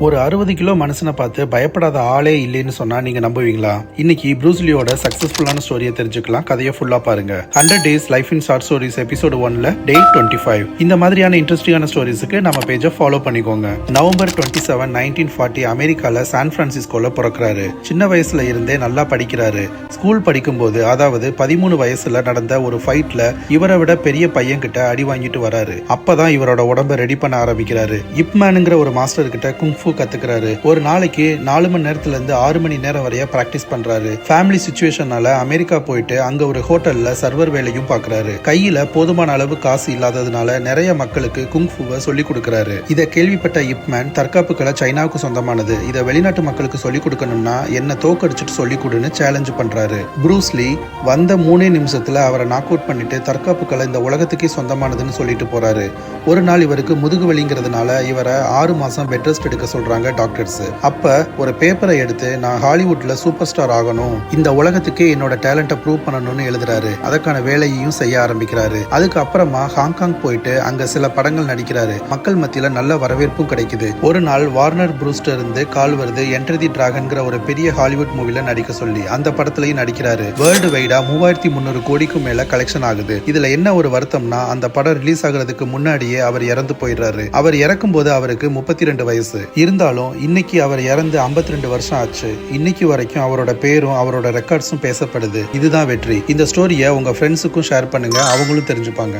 ஒரு 60 கிலோ மனுஷனை பார்த்து பயப்படாத ஆளே இல்லைன்னு சொன்னா நீங்க நம்புவீங்களா? இன்னைக்கு ப்ரூஸ்லியோட சக்சஸ்ஃபுல்லான ஸ்டோரியை தெரிஞ்சுக்கலாம். கதையை ஃபுல்லா பாருங்க. 100 Days Life in Short Stories episode 1ல Day 25. இந்த மாதிரியான இன்ட்ரெஸ்டிங்கான ஸ்டோரிஸ்க்கு நம்ம பேஜை ஃபாலோ பண்ணிக்கோங்க. நவம்பர் 27, 1940 அமெரிக்கால சான் பிரான்சிஸ்கோல பிறக்கிறாரு. சின்ன வயசுல இருந்தே நல்லா படிக்கிறாரு. ஸ்கூல் படிக்கும்போது, அதாவது 13 வயசுல நடந்த ஒரு ஃபைட்ல இவரை விட பெரிய பையன் கிட்ட அடி வாங்கிட்டு வராரு. அப்பதான் இவரோட உடம்ப ரெடி பண்ண ஆரம்பிக்கிறாரு. இப்மேனுங்கிற ஒரு மாஸ்டர் கிட்ட குங்ஃபு கத்துக்கிறாரு. ஒரு நாளைக்கு 4 மணி நேரத்துல இருந்து 6 மணி நேரம் வரைய பிராக்டிஸ் பண்றாரு. ஃபேமிலி சிச்சுவேஷனால அமெரிக்கா போயிட்டு அங்க ஒரு ஹோட்டல்ல சர்வர் வேலையும் பாக்குறாரு. கையில போதுமான அளவு காசு இல்லாததுனால நிறைய மக்களுக்கு குங்ஃபுவை சொல்லி கொடுக்கறாரு. இத கேள்விப்பட்ட இப்மேன் தற்காப்பு கலை சைனாவுக்கு சொந்தமானது, இத வெளிநாட்டு மக்களுக்கு சொல்லி கொடுக்கணும்னா என்ன தோக்கடிச்சிட்டு சொல்லி கொடுன்னு சேலஞ்ச் பண்றாரு. ப்ரூஸ்லி வந்த 3 நிமிஷத்துல அவரை நாக் அவுட் பண்ணிட்டு தற்காப்பு கலை இந்த உலகத்துக்கே சொந்தமானதுன்னு சொல்லிட்டு போறாரு. ஒரு நாள் இவருக்கு முதுகு வலிங்கிறதுனால இவரை 6 மாசம் பெட் ரெஸ்ட் எடுக்க சொல்றாங்க டாக்டர்ஸ். அப்ப ஒரு பேப்பரை எடுத்து நான் ஹாலிவுட்ல சூப்பர் ஸ்டார் ஆகணும், இந்த உலகத்துக்கே என்னோட டேலண்ட்டை ப்ரூவ் பண்ணணும்னு எழுதுறாரு. அதற்கான வேலையையும் செய்ய ஆரம்பிக்கிறாரு. அதுக்கு அப்புறமா ஹாங்காங் போயிட்டு அங்க சில படங்கள் நடிக்கிறாரு. மக்கள் மத்தியில நல்ல வரவேற்பும் கிடைக்குது. ஒரு நாள் வார்னர் ப்ரூஸ்டர் இருந்து கால் வருது, என்டர் தி டிராகன்ங்கிற ஒரு பெரிய ஹாலிவுட் மூவில நடிக்க சொல்லி. அந்த படத்துலயும் நடிக்கிறாரு. வேர்ல்டு வைடா 3300 கோடிக்கும் மேல கலெக்ஷன் ஆகுது. இதுல என்ன ஒரு வருத்தம்னா, அந்த படம் ரிலீஸ் ஆகுறதுக்கு முன்னாடியே அவர் இறந்து போயிடுறாரு. அவர் இறக்கும் போது அவருக்கு 32 வயசு. இருந்தாலும் இன்னைக்கு அவர் இறந்து 52 வருஷம் ஆச்சு. இன்னைக்கு வரைக்கும் அவரோட பேரும் அவரோட ரெக்கார்ட்ஸும் பேசப்படுது. இதுதான் வெற்றி. இந்த ஸ்டோரியை உங்க ஃப்ரெண்ட்ஸுக்கும் ஷேர் பண்ணுங்க, அவங்களும் தெரிஞ்சுப்பாங்க.